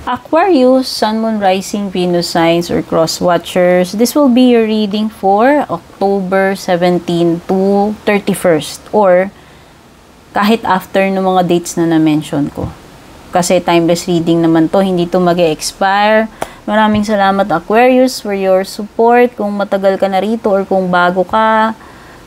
Aquarius, Sun, Moon, Rising, Venus signs or cross watchers. This will be your reading for October 17 to 31st or kahit after ng mga dates na na-mention ko. Kasi timeless reading naman to, hindi to mag-expire. Maraming salamat Aquarius for your support. Kung matagal ka na rito or kung bago ka,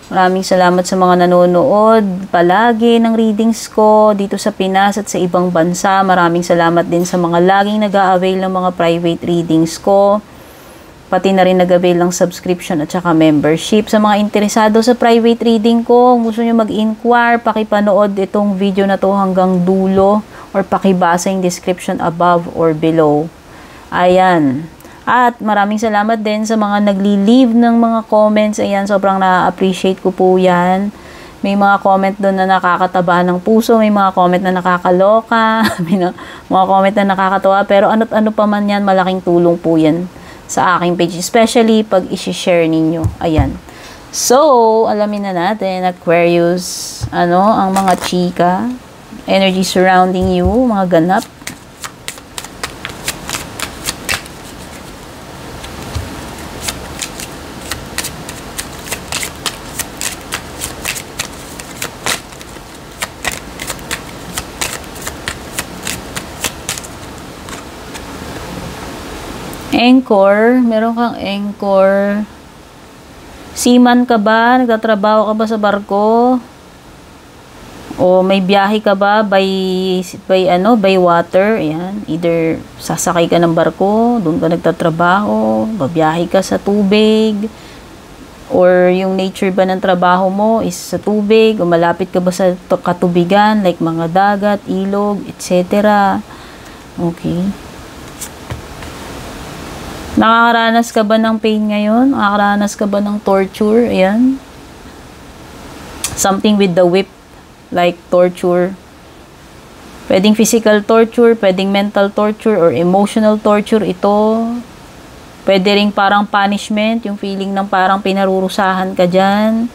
maraming salamat sa mga nanonood palagi ng readings ko dito sa Pinas at sa ibang bansa. Maraming salamat din sa mga laging nag-a-avail ng mga private readings ko. Pati na rin nag-avail ng subscription at saka membership. Sa mga interesado sa private reading ko, kung gusto nyo mag-inquire, pakipanood itong video na to hanggang dulo or pakibasa yung description above or below. Ayan. At maraming salamat din sa mga nagli-leave ng mga comments. Ayan, sobrang na-appreciate ko po yan. May mga comment doon na nakakataba ng puso. May mga comment na nakakaloka. May mga comment na nakakatawa. Pero ano't ano pa man yan, malaking tulong po yan sa aking page. Especially pag isi-share ninyo. Ayan. So, alamin na natin, Aquarius, ang mga chika, energy surrounding you, mga ganap. Anchor, meron kang anchor. Seaman ka ba? Nagtatrabaho ka ba sa barko? O may biyahe ka ba by water? Ayan, either sasakay ka ng barko, doon ka nagtatrabaho, babiyahe ka sa tubig, or yung nature ba ng trabaho mo is sa tubig, o malapit ka ba sa katubigan, like mga dagat, ilog, etc. Okay. Nakakaranas ka ba ng pain ngayon? Nakakaranas ka ba ng torture? Ayan. Something with the whip, like torture. Pwedeng physical torture, pwedeng mental torture, or emotional torture ito. Pwede ring parang punishment, yung feeling ng parang pinarurusahan ka dyan.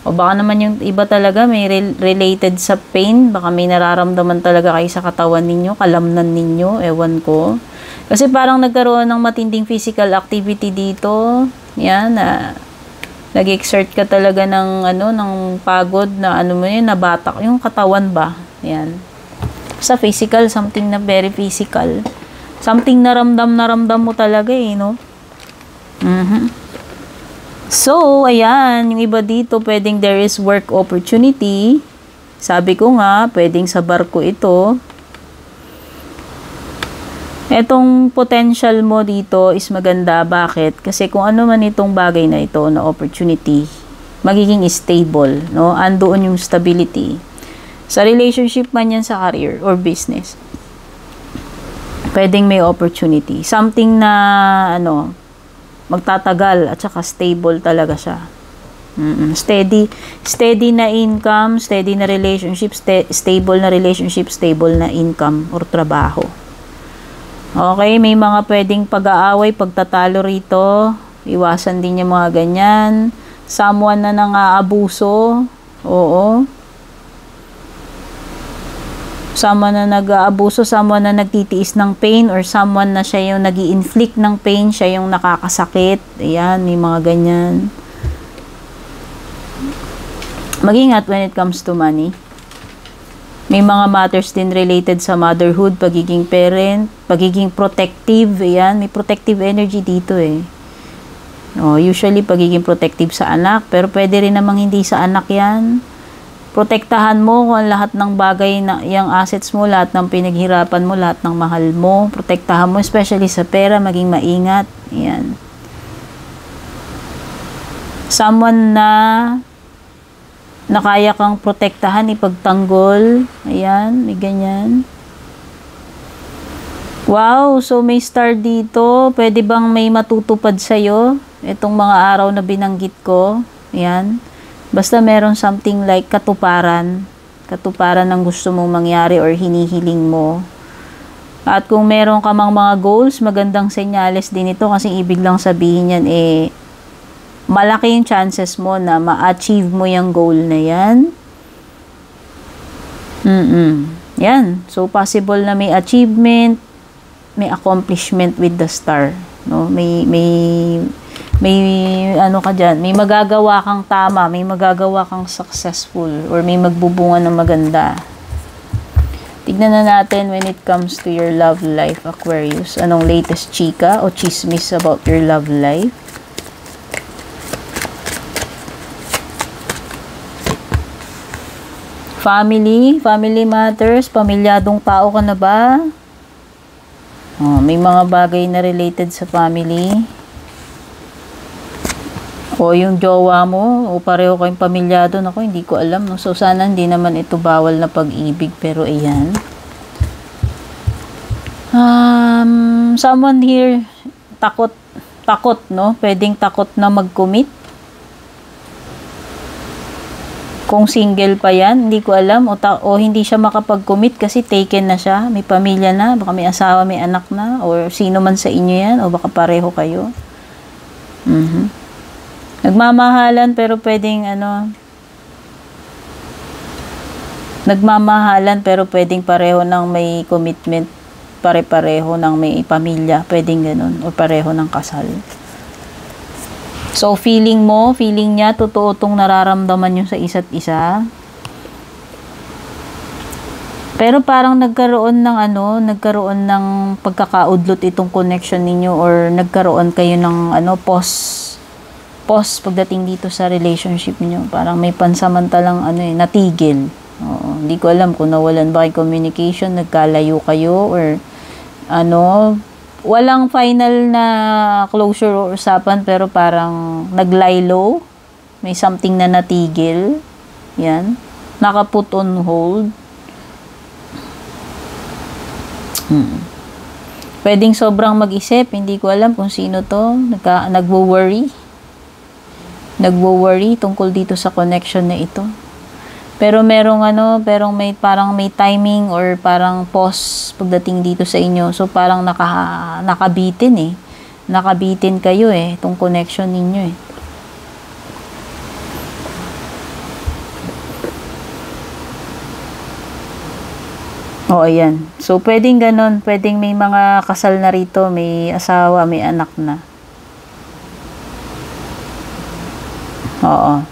O baka naman yung iba talaga may related sa pain. Baka may nararamdaman talaga kayo sa katawan ninyo, kalamnan ninyo, ewan ko. Kasi parang nagkaroon ng matinding physical activity dito. Yan, nag-exert ka talaga ng ng pagod na nabatak yung katawan ba. Yan. Sa physical, something na very physical. Something na ramdam mo talaga no? So, ayan, yung iba dito, pwedeng there is work opportunity. Sabi ko nga, pwedeng sa barko ito. Etong potential mo dito is maganda. Bakit? Kasi kung ano man itong bagay na ito na opportunity, magiging stable, no? Andoon yung stability. Sa relationship man yan, sa career or business, pwedeng may opportunity. Something na, magtatagal at saka stable talaga siya. Steady na income, steady na relationship, stable na relationship, stable na income or trabaho. Okay, may mga pwedeng pag-aaway, pagtatalo rito. Iwasan din yung mga ganyan. Someone na nang-aabuso. Oo. Someone na nag-aabuso, someone na nagtitiis ng pain, or someone na siya yung nag-i-inflict ng pain, siya yung nakakasakit. Ayan, may mga ganyan. Mag-ingat when it comes to money. May mga matters din related sa motherhood, pagiging parent, pagiging protective. Ayan, may protective energy dito usually pagiging protective sa anak, pero pwede rin namang hindi sa anak yan. Protektahan mo kung lahat ng bagay na yung assets mo, lahat ng pinaghirapan mo, lahat ng mahal mo. Protektahan mo, especially sa pera, maging maingat. Ayan. Someone na kaya kang protektahan, ipagtanggol. Ayan, may ganyan. Wow, so may star dito. Pwede bang may matutupad sa'yo? Itong mga araw na binanggit ko. Ayan. Basta meron something like katuparan. Katuparan ng gusto mong mangyari or hinihiling mo. At kung meron ka mang mga goals, magandang senyales din ito kasi ibig lang sabihin yan malaki yung chances mo na ma-achieve mo yung goal na yan. Yan. So, possible na may achievement may accomplishment with the star, no? May ano ka diyan, may magagawa kang tama, may magagawa kang successful, or may magbubunga ng maganda. Tignan na natin when it comes to your love life, Aquarius. Anong latest chika o chismis about your love life? Family matters. Pamilyadong tao ka na ba? Oh, may mga bagay na related sa family. O yung jowa mo, o pareho kayong pamilyado. Ako, hindi ko alam. No? So, sana hindi naman ito bawal na pag-ibig. Pero, ayan. Someone here, takot, no? Pwedeng takot na mag-commit. Kung single pa yan, hindi ko alam. O hindi siya makapag-commit kasi taken na siya. May pamilya na, baka may asawa, may anak na. O sino man sa inyo yan. O baka pareho kayo. Nagmamahalan pero pwedeng nagmamahalan pero pwedeng pareho ng may commitment. Pare-pareho ng may pamilya. Pwedeng ganun. O pareho ng kasal. So, feeling niya, totoo itong nararamdaman nyo sa isa't isa. Pero parang nagkaroon ng pagkakaudlot itong connection ninyo, or nagkaroon kayo ng pause pagdating dito sa relationship niyo. Parang may pansamantalang natigil. Oo, hindi ko alam kung nawalan ba kayo communication, nagkalayo kayo, or walang final na closure o usapan, pero parang nag-lie low. May something na natigil. Yan. Naka-put on hold. Pwedeng sobrang mag-isip. Hindi ko alam kung sino to. Nagwo-worry. Nagwo-worry tungkol dito sa connection na ito. Pero parang may timing or parang pause pagdating dito sa inyo. So parang nakabitin eh. Nakabitin kayo eh, itong connection ninyo eh. O, ayan. So pwedeng ganun, pwedeng may mga kasal na rito, may asawa, may anak na. Oo.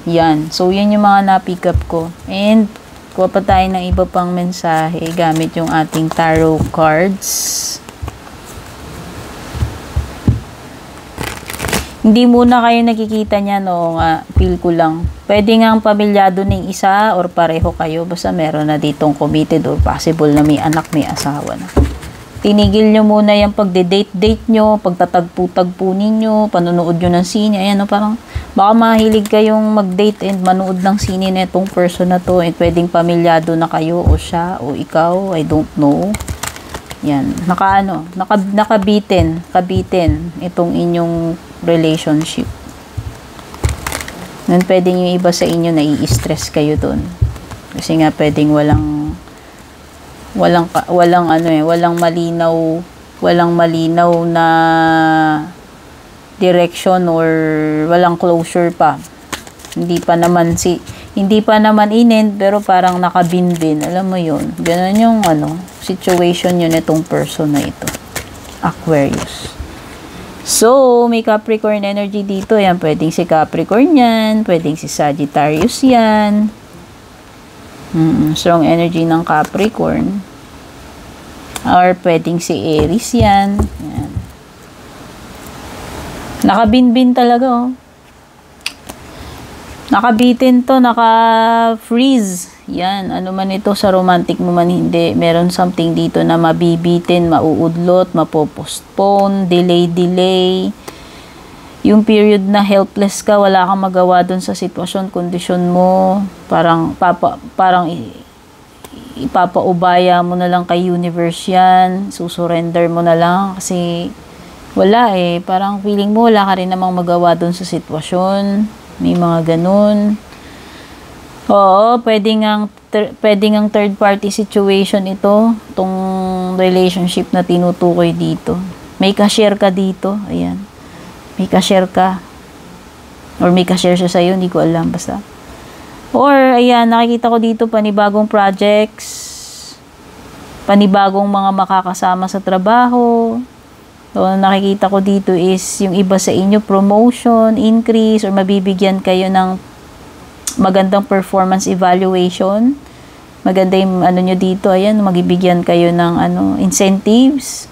Yan. So, yan yung mga na-pick up ko. And, kuha pa tayo ng iba pang mensahe gamit yung ating tarot cards. Hindi muna kayo nakikita niya, no? Feel ko lang. Pwede nga ang pamilyado ng isa or pareho kayo. Basta meron na ditong committed or possible na may anak, may asawa na. Tinigil nyo muna yung pagde-date nyo, pagtatagpo-tagpo ninyo, panonood nyo ng sine. Ayan, no? Parang baka mahilig kayong mag-date and manood ng sine na itong person na to. And pwedeng pamilyado na kayo o siya o ikaw. I don't know. Yan. Kabitin itong inyong relationship. Nun pwedeng yung iba sa inyo nai-stress kayo dun. Kasi nga pwedeng walang malinaw na direction or walang closure pa. Hindi pa naman inend pero parang nakabinbin. Alam mo yun. Ganun yung situation yun itong person na ito. Aquarius. So, may Capricorn energy dito. Yan, pwedeng si Capricorn yan. Pwedeng si Sagittarius yan. Strong energy ng Capricorn. Or pwedeng si Aries yan. Yan. Nakabinbin talaga, oh. Nakabitin to, naka-freeze. Yan, ano man ito, sa romantic mo man hindi. Meron something dito na mabibitin, mauudlot, mapopostpone, delay. Yung period na helpless ka, wala kang magawa dun sa sitwasyon, kondisyon mo. Parang ipapaubaya mo na lang kay universe yan. Susurrender mo na lang kasi wala eh. Parang feeling mo wala ka rin namang magawa dun sa sitwasyon. May mga ganun. Oo, pwedeng ang third party situation ito. Itong relationship na tinutukoy dito. May ka-share ka dito. Ayan. May ka-share ka. Or may ka-share siya sa'yo. Hindi ko alam. Basta. Or, ayan, nakikita ko dito panibagong projects. panibagong mga makakasama sa trabaho. So, nakikita ko dito is yung iba sa inyo promotion, increase, or mabibigyan kayo ng magandang performance evaluation. Maganda yung ano nyo dito, ayan, magbibigyan kayo ng incentives.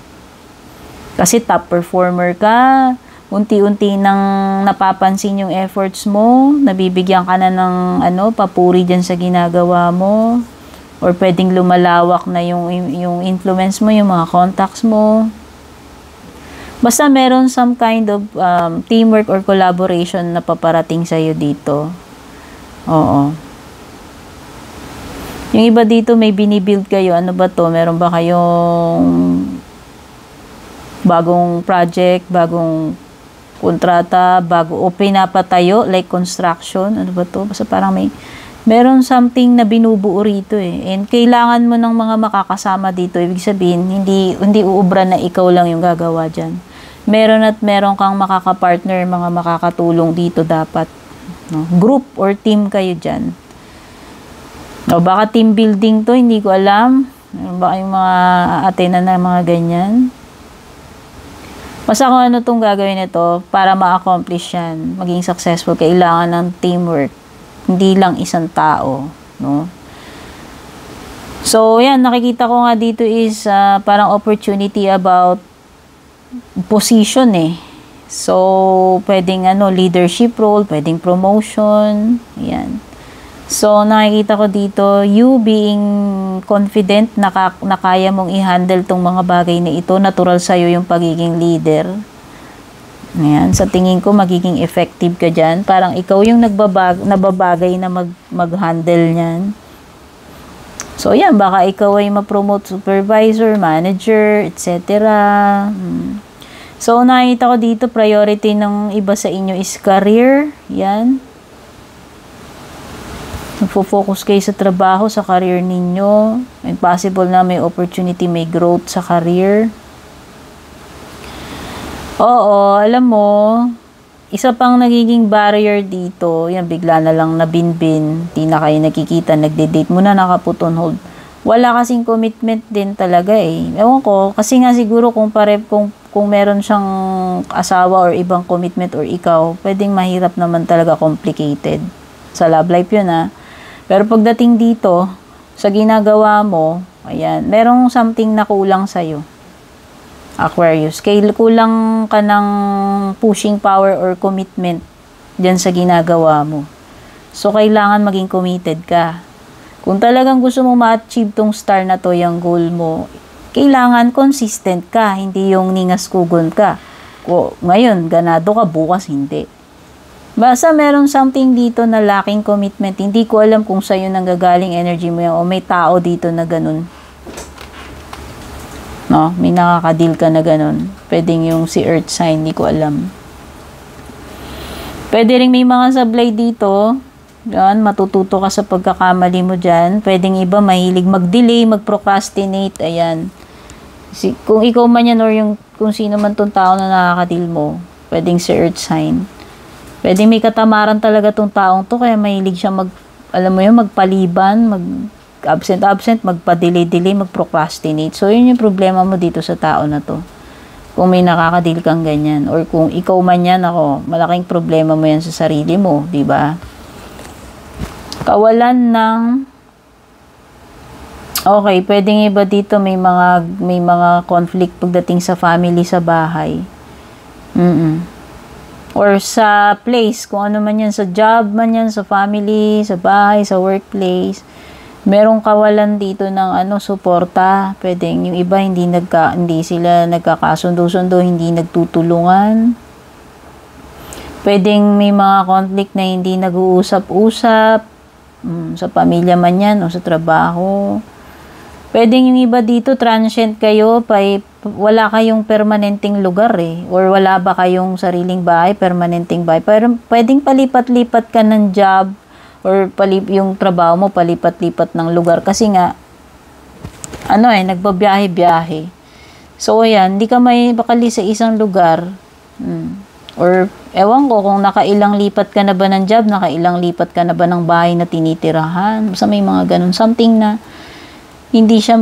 Kasi top performer ka, unti-unti nang napapansin yung efforts mo, nabibigyan ka na ng papuri dyan sa ginagawa mo, or pwedeng lumalawak na yung influence mo, yung mga contacts mo. Basta meron some kind of teamwork or collaboration na paparating sa'yo dito. Oo. Yung iba dito may binibuild kayo. Ano ba to? Meron ba kayong bagong project, bagong kontrata, o pinapatayo, like construction? Ano ba to? Basta parang meron something na binubuo rito eh. And kailangan mo ng mga makakasama dito. Ibig sabihin, hindi uubra na ikaw lang yung gagawa dyan. Meron kang makakapartner, mga makakatulong dito dapat. No? Group or team kayo dyan. O baka team building to, hindi ko alam. Baka yung mga aatenan na mga ganyan. Basta kung ano itong gagawin nito para ma-accomplish yan, maging successful, kailangan ng teamwork. Hindi lang isang tao. No? So, yan, nakikita ko nga dito is parang opportunity about position eh. So, pwedeng leadership role, pwedeng promotion. Yan. So, nakikita ko dito, you being confident na kaya mong i-handle tong mga bagay na ito, natural sa'yo yung pagiging leader. Ayan, sa tingin ko, magiging effective ka dyan. Parang ikaw yung nababagay na mag-handle niyan. So, yan, baka ikaw ay ma-promote supervisor, manager, etc. So, nakikita ko dito, priority ng iba sa inyo is career. Yan. Nagfo-focus kayo sa trabaho, sa career ninyo. And possible na may opportunity, may growth sa career. Oo, alam mo, isa pang nagiging barrier dito, yan, bigla na lang nabinbin, di na kayo nakikita, nagde-date mo na, nakaput on hold. Wala kasing commitment din talaga eh. Ewan ko, kasi nga siguro kung meron siyang asawa or ibang commitment or ikaw, pwedeng mahirap naman talaga, complicated. Sa love life yun ah. Pero pagdating dito, sa ginagawa mo, ayan, merong something na kulang sa'yo. Aquarius. Kulang ka ng pushing power or commitment dyan sa ginagawa mo. So, kailangan maging committed ka. Kung talagang gusto mo ma-achieve tong star na to, yung goal mo, kailangan consistent ka, hindi yung ningas-kugon ka. Ngayon, ganado ka, bukas hindi. Basta meron something dito na lacking commitment. Hindi ko alam kung sa'yo nanggagaling energy mo yan o may tao dito na ganun. No? May nakakadeal ka na ganun. Pwedeng yung si earth sign, hindi ko alam. Pwede rin may mga sablay dito. Yan, matututo ka sa pagkakamali mo dyan. Pwedeng iba mahilig mag-delay, mag-procrastinate. Ayan. Kung ikaw man yan or kung sino man tong tao na nakakadeal mo, pwedeng si earth sign. Pwede may katamaran talaga tong taong to, kaya mahilig siya magpaliban, absent, magpa-delay, mag-procrastinate. So, yun yung problema mo dito sa tao na to. Kung may nakakadil kang ganyan. Or kung ikaw man yan, malaking problema mo yan sa sarili mo, di ba? Kawalan ng... Okay, pwedeng iba dito, may mga conflict pagdating sa family, sa bahay. Or sa place, kung ano man yan, sa job man yan, sa family, sa bahay, sa workplace, merong kawalan dito ng suporta. Pwedeng yung iba hindi sila nagkakasundo-sundo, hindi nagtutulungan. Pwedeng may mga conflict na hindi nag-uusap-usap, sa pamilya man yan o sa trabaho. Pwedeng yung iba dito, transient kayo, wala kayong permanenteng lugar eh. Or wala ba kayong sariling bahay, permanenteng bahay. Pero pwedeng palipat-lipat ka ng job or yung trabaho mo, palipat-lipat ng lugar. Kasi nga, nagbabiyahe-biyahe. So, ayan, hindi ka may bakali sa isang lugar. Or, ewan ko, kung nakailang lipat ka na ba ng job, nakailang lipat ka na ba ng bahay na tinitirahan. Basta may mga ganun. Something na hindi siya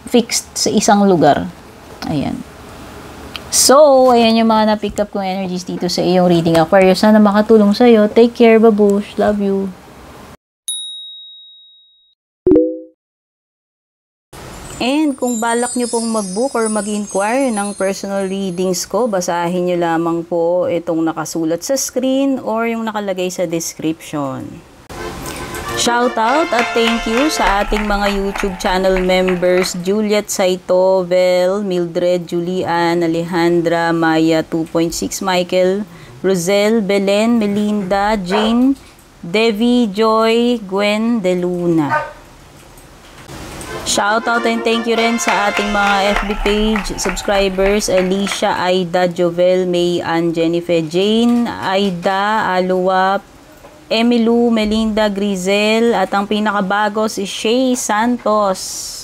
fixed sa isang lugar. Ayan. So, ayan yung mga na-pick up kong energies dito sa iyong reading, Aquarius. Sana makatulong sa'yo. Take care, babush. Love you. And kung balak nyo pong mag-book or mag-inquire ng personal readings ko, basahin nyo lamang po itong nakasulat sa screen or yung nakalagay sa description. Shoutout at thank you sa ating mga YouTube channel members, Juliet Saito, Vel, Mildred, Julian, Alejandra, Maya 2.6, Michael, Rosel, Belen, Melinda, Jane, Devi, Joy, Gwen, De Luna. Shoutout and thank you rin sa ating mga FB page subscribers, Alicia, Aida, Jovel, May, Ann, Jennifer, Jane, Aida, Aluwa, Emilu, Melinda, Grizel, at ang pinakabago si Shay Santos.